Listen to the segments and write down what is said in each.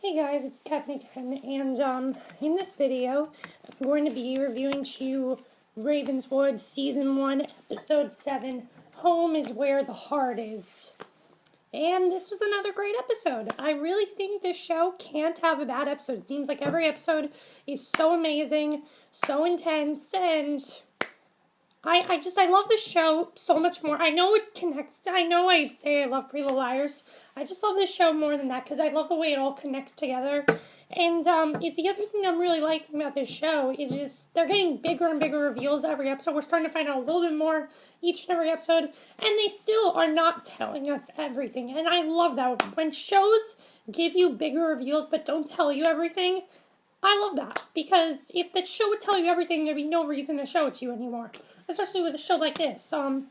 Hey guys, it's Kat again, and in this video, I'm going to be reviewing to you Ravenswood Season 1, Episode 7, Home is Where the Heart Is. And this was another great episode. I really think this show can't have a bad episode. It seems like every episode is so amazing, so intense, and I love this show so much more. I know it connects. I know I say I love Pretty Little Liars. I just love this show more than that because I love the way it all connects together. And the other thing I'm really liking about this show is just they're getting bigger and bigger reveals every episode. We're starting to find out a little bit more each and every episode, and they still are not telling us everything. And I love that. When shows give you bigger reveals but don't tell you everything, I love that. Because if the show would tell you everything, there'd be no reason to show it to you anymore. Especially with a show like this. So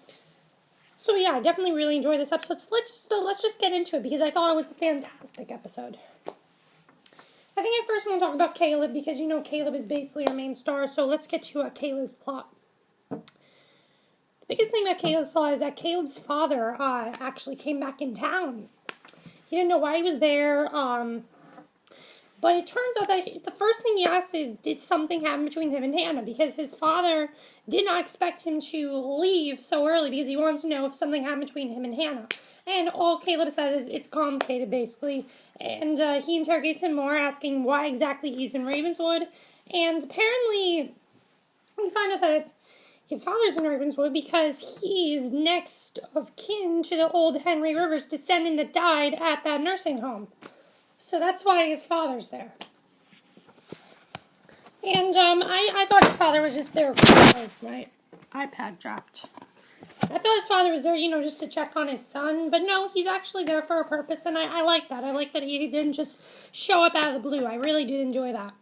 yeah, I definitely really enjoyed this episode. So let's just get into it because I thought it was a fantastic episode. I think I first want to talk about Caleb because you know Caleb is basically our main star. So let's get to Caleb's plot. The biggest thing about Caleb's plot is that Caleb's father actually came back in town. He didn't know why he was there. But it turns out that the first thing he asks is, did something happen between him and Hannah? Because his father did not expect him to leave so early because he wants to know if something happened between him and Hannah. And all Caleb says is, it's complicated, basically. And he interrogates him more, asking why exactly he's in Ravenswood. And apparently, we find out that his father's in Ravenswood because he's next of kin to the old Henry Rivers descendant that died at that nursing home. So that's why his father's there. And I thought his father was just there for my iPad dropped. I thought his father was there, just to check on his son. But no, he's actually there for a purpose, and I like that. I like that he didn't just show up out of the blue. I really did enjoy that.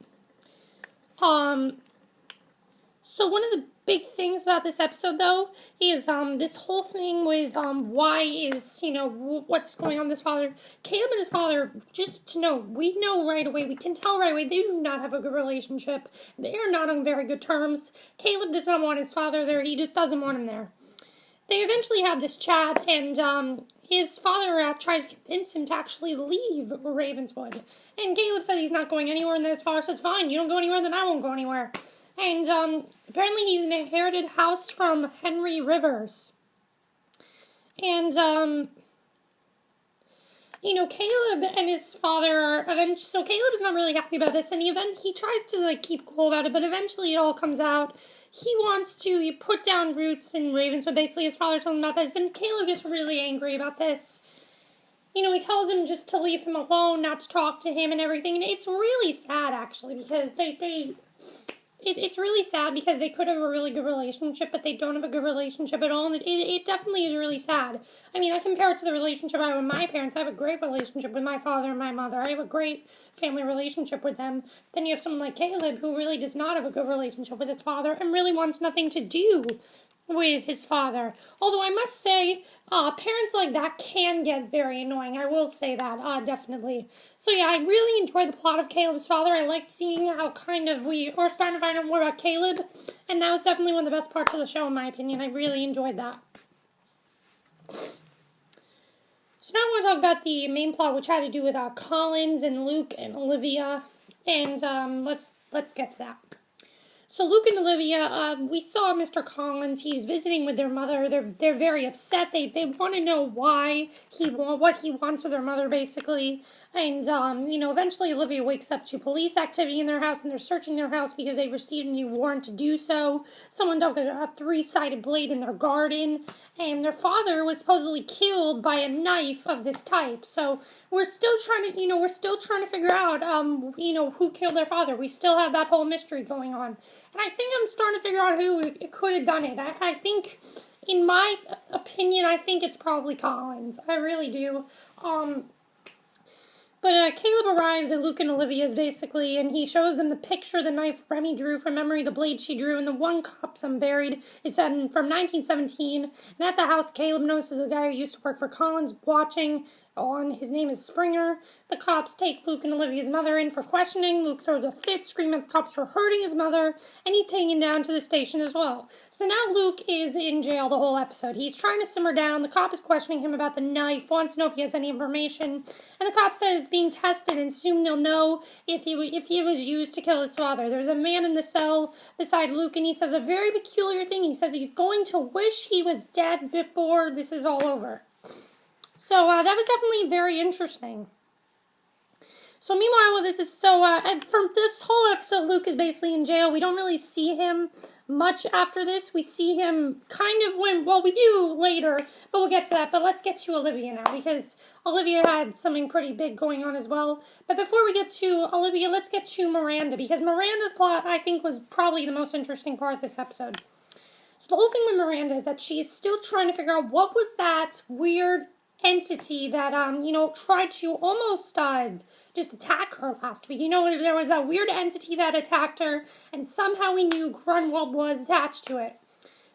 So one of the big things about this episode, though, is this whole thing with why is, what's going on with his father. Caleb and his father, just to know, we know right away, we can tell right away, they do not have a good relationship. They are not on very good terms. Caleb does not want his father there. He just doesn't want him there. They eventually have this chat, and his father tries to convince him to actually leave Ravenswood. And Caleb said he's not going anywhere, and then his father says, fine, you don't go anywhere, then I won't go anywhere. And apparently he's an inherited house from Henry Rivers. And, Caleb and his father are eventually... So Caleb's not really happy about this, and he tries to, keep cool about it, but eventually it all comes out. He wants to put down roots in Ravenswood. Basically, his father tells him about this, and Caleb gets really angry about this. He tells him just to leave him alone, not to talk to him and everything. And it's really sad, actually, because It's really sad because they could have a really good relationship, but they don't have a good relationship at all, and it definitely is really sad. I mean, I compare it to the relationship I have with my parents. I have a great relationship with my father and my mother. I have a great family relationship with them. Then you have someone like Caleb who really does not have a good relationship with his father and really wants nothing to do with his father. Although I must say, parents like that can get very annoying. I will say that, definitely. So yeah, I really enjoyed the plot of Caleb's father. I liked seeing how we are starting to find out more about Caleb, and that was definitely one of the best parts of the show, in my opinion. I really enjoyed that. So now I want to talk about the main plot, which had to do with Collins and Luke and Olivia, and let's get to that. So Luke and Olivia, we saw Mr. Collins. He's visiting with their mother. They're very upset. They want to know what he wants with their mother, basically. And eventually Olivia wakes up to police activity in their house, and they're searching their house because they've received a new warrant to do so. Someone dug a three-sided blade in their garden, and their father was supposedly killed by a knife of this type. So we're still trying to figure out, who killed their father. We still have that whole mystery going on. And I think I'm starting to figure out who could have done it. I think, in my opinion, I think it's probably Collins. I really do. But Caleb arrives at Luke and Olivia's, basically, and he shows them the picture of the knife Remy drew from memory, the blade she drew, and the one corpse unburied. It's from 1917, and at the house, Caleb notices a guy who used to work for Collins watching His name is Springer. The cops take Luke and Olivia's mother in for questioning. Luke throws a fit, screaming at the cops for hurting his mother, and he's taken down to the station as well. So now Luke is in jail the whole episode. He's trying to simmer down. The cop is questioning him about the knife, wants to know if he has any information, and the cop says it's being tested, and soon they'll know if he was used to kill his father. There's a man in the cell beside Luke, and he says a very peculiar thing. He says he's going to wish he was dead before this is all over. So that was definitely very interesting. So meanwhile, this is from this whole episode, Luke is basically in jail. We don't really see him much after this. We see him kind of we do later, but we'll get to that. But let's get to Olivia now, because Olivia had something pretty big going on as well. But before we get to Olivia, let's get to Miranda, because Miranda's plot, I think, was probably the most interesting part of this episode. So the whole thing with Miranda is that she's still trying to figure out what was that weird entity that, tried to almost just attack her last week. There was that weird entity that attacked her, and somehow we knew Grunewald was attached to it.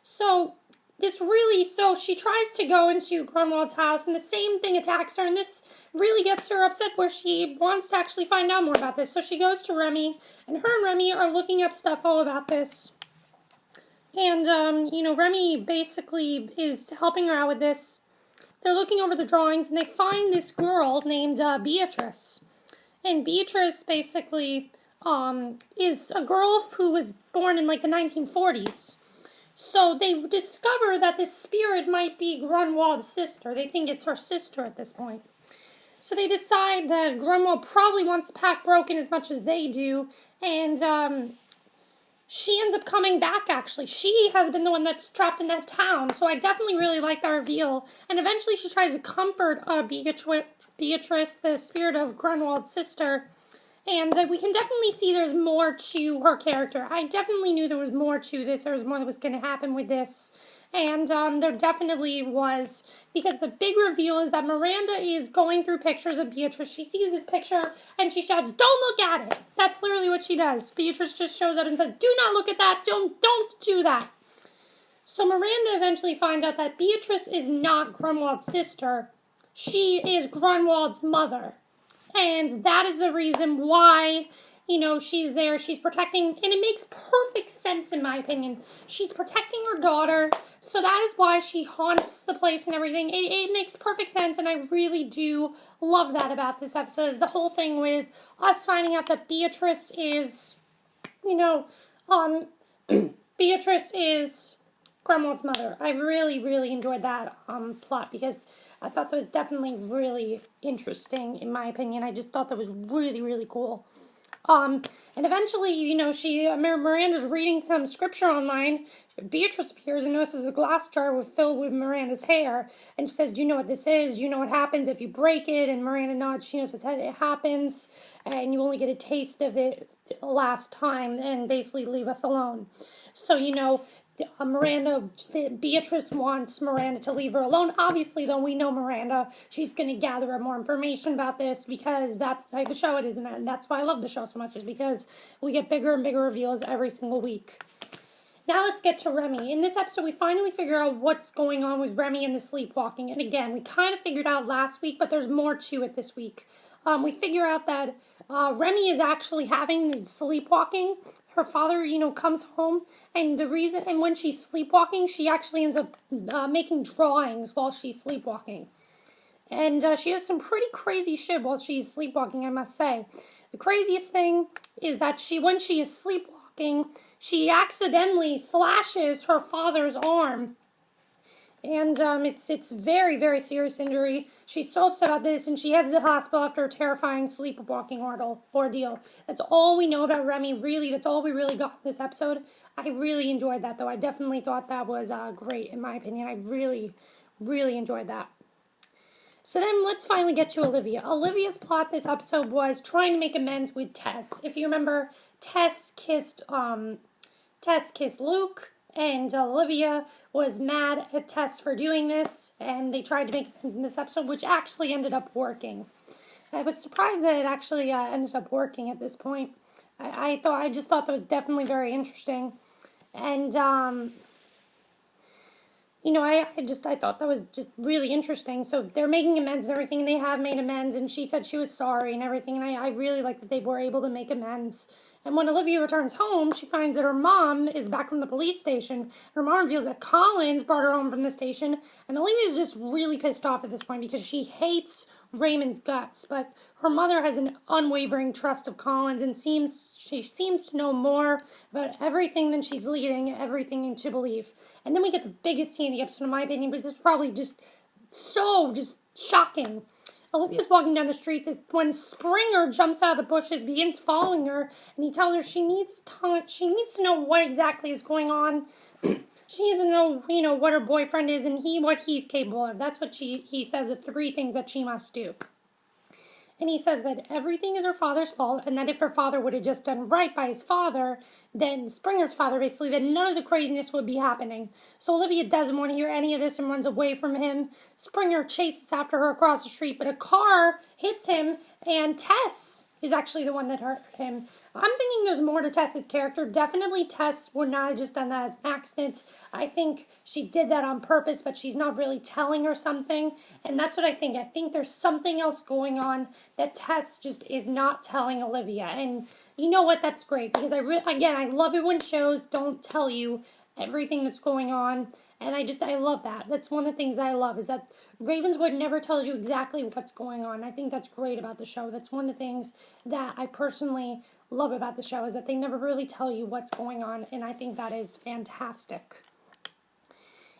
So she tries to go into Grunewald's house, and the same thing attacks her, and this really gets her upset, where she wants to actually find out more about this. So she goes to Remy, and her and Remy are looking up stuff all about this. And, Remy basically is helping her out with this. They're looking over the drawings, and they find this girl named Beatrice. And Beatrice basically is a girl who was born in, the 1940s. So they discover that this spirit might be Grunewald's sister. They think it's her sister at this point. So they decide that Grunewald probably wants the pack broken as much as they do, and she ends up coming back, actually. She has been the one that's trapped in that town, so I definitely really like that reveal. And eventually she tries to comfort Beatrice, the spirit of Grunewald's sister. And we can definitely see there's more to her character. I definitely knew there was more to this. There was more that was going to happen with this. And there definitely was, because the big reveal is that Miranda is going through pictures of Beatrice. She sees this picture, and she shouts, "Don't look at it!" That's literally what she does. Beatrice just shows up and says, "Do not look at that! Don't do that!" So Miranda eventually finds out that Beatrice is not Grunewald's sister. She is Grunewald's mother. And that is the reason why, she's there. She's protecting, and it makes perfect sense in my opinion. She's protecting her daughter, so that is why she haunts the place and everything. It makes perfect sense, and I really do love that about this episode, is the whole thing with us finding out that Beatrice is, Beatrice is Grunewald's mother. I really, really enjoyed that plot, because I thought that was definitely really interesting, in my opinion. I just thought that was really, really cool. And eventually, Miranda's reading some scripture online. Beatrice appears and notices a glass jar filled with Miranda's hair. And she says, "Do you know what this is? Do you know what happens if you break it?" And Miranda nods. She knows what it happens. And you only get a taste of it last time, and basically leave us alone. So, Beatrice wants Miranda to leave her alone. Obviously, though, we know Miranda. She's going to gather up more information about this, because that's the type of show it is. And that's why I love the show so much, is because we get bigger and bigger reveals every single week. Now let's get to Remy. In this episode, we finally figure out what's going on with Remy and the sleepwalking. And again, we kind of figured out last week, but there's more to it this week. We figure out that Remy is actually having sleepwalking. Her father, comes home, and when she's sleepwalking, she actually ends up making drawings while she's sleepwalking. And she does some pretty crazy shit while she's sleepwalking, I must say. The craziest thing is that when she is sleepwalking, she accidentally slashes her father's arm. And it's very, very serious injury. She's so upset about this, and she heads to the hospital after a terrifying sleepwalking ordeal. That's all we know about Remy, really. That's all we really got in this episode. I really enjoyed that, though. I definitely thought that was great, in my opinion. I really, really enjoyed that. So then let's finally get to Olivia. Olivia's plot this episode was trying to make amends with Tess. If you remember, Tess kissed Luke, and Olivia was mad at Tess for doing this, and they tried to make amends in this episode, which actually ended up working. I was surprised that it actually ended up working at this point. I just thought that was definitely very interesting. And, I thought that was just really interesting. So they're making amends and everything, and they have made amends, and she said she was sorry and everything, and I really like that they were able to make amends. And when Olivia returns home, she finds that her mom is back from the police station. Her mom reveals that Collins brought her home from the station, and Olivia is just really pissed off at this point because she hates Raymond's guts, but her mother has an unwavering trust of Collins and she seems to know more about everything than she's leading everything into belief. And then we get the biggest scene in the episode, in my opinion, but this is probably just shocking. Olivia's walking down the street when Springer jumps out of the bushes, begins following her, and he tells her she needs to know what exactly is going on. She needs to know, what her boyfriend is and what he's capable of. That's what he says, the 3 things that she must do. And he says that everything is her father's fault, and that if her father would have just done right by his father, then Springer's father, basically, then none of the craziness would be happening. So Olivia doesn't want to hear any of this and runs away from him. Springer chases after her across the street, but a car hits him, and Tess is actually the one that hurt him. I'm thinking there's more to Tess's character. Definitely Tess would not have just done that as an accident. I think she did that on purpose, but she's not really telling her something. And that's what I think. I think there's something else going on that Tess just is not telling Olivia. And you know what? That's great. Because I love it when shows don't tell you everything that's going on. And I love that. That's one of the things I love, is that Ravenswood never tells you exactly what's going on. I think that's great about the show. That's one of the things that I personally love about the show, is that they never really tell you what's going on, and I think that is fantastic.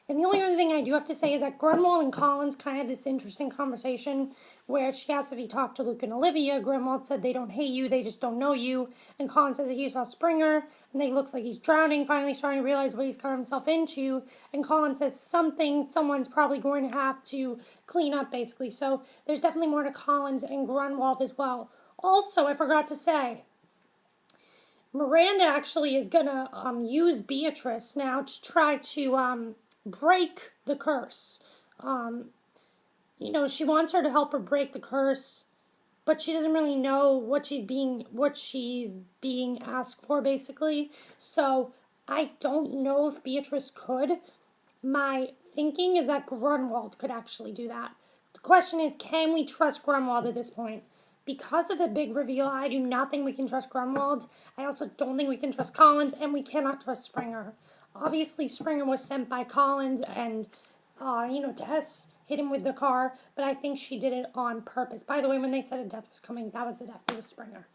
And the only other thing I do have to say is that Grunewald and Collins kind of had this interesting conversation where she asked if he talked to Luke and Olivia. Grunewald said they don't hate you, they just don't know you. And Collins says that he saw Springer, and he looks like he's drowning, finally starting to realize what he's got himself into. And Collins says someone's probably going to have to clean up, basically. So there's definitely more to Collins and Grunewald as well. Also, I forgot to say, Miranda actually is going to use Beatrice now to try to break the curse. She wants her to help her break the curse, but she doesn't really know what she's being asked for, basically. So I don't know if Beatrice could. My thinking is that Grunewald could actually do that. The question is, can we trust Grunewald at this point? Because of the big reveal, I do not think we can trust Grunewald. I also don't think we can trust Collins, and we cannot trust Springer. Obviously, Springer was sent by Collins, and, Tess hit him with the car, but I think she did it on purpose. By the way, when they said a death was coming, that was the death. It was Springer.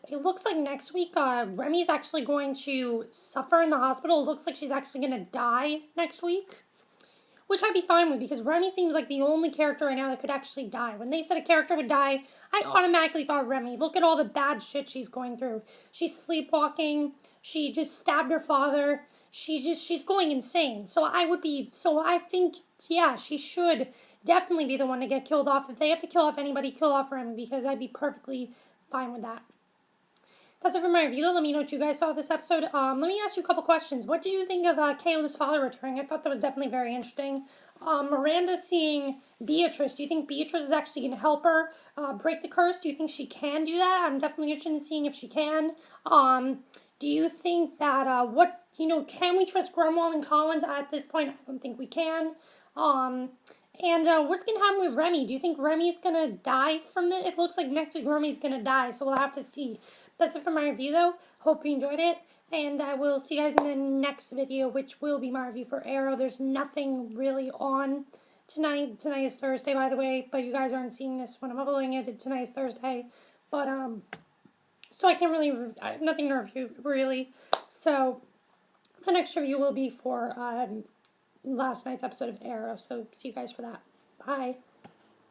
It looks like next week, Remy's actually going to suffer in the hospital. It looks like she's actually going to die next week, which I'd be fine with, because Remy seems like the only character right now that could actually die. When they said a character would die, I automatically thought Remy. Look at all the bad shit she's going through. She's sleepwalking. She just stabbed her father. She's going insane. So I think, yeah, she should definitely be the one to get killed off. If they have to kill off anybody, kill off Remy, because I'd be perfectly fine with that. That's it for my review. Let me know what you guys saw of this episode. Let me ask you a couple questions. What did you think of Caleb's father returning? I thought that was definitely very interesting. Miranda seeing Beatrice. Do you think Beatrice is actually going to help her break the curse? Do you think she can do that? I'm definitely interested in seeing if she can. Do you think that, can we trust Grunewald and Collins at this point? I don't think we can. And what's going to happen with Remy? Do you think Remy's going to die from it? It looks like next week Remy's going to die, so we'll have to see. That's it for my review, though. Hope you enjoyed it, and I will see you guys in the next video, which will be my review for Arrow. There's nothing really on tonight. Tonight is Thursday, by the way, but you guys aren't seeing this when I'm uploading it. Tonight is Thursday, but, so I can't really, I have nothing to review, really. So, my next review will be for, last night's episode of Arrow, so see you guys for that. Bye.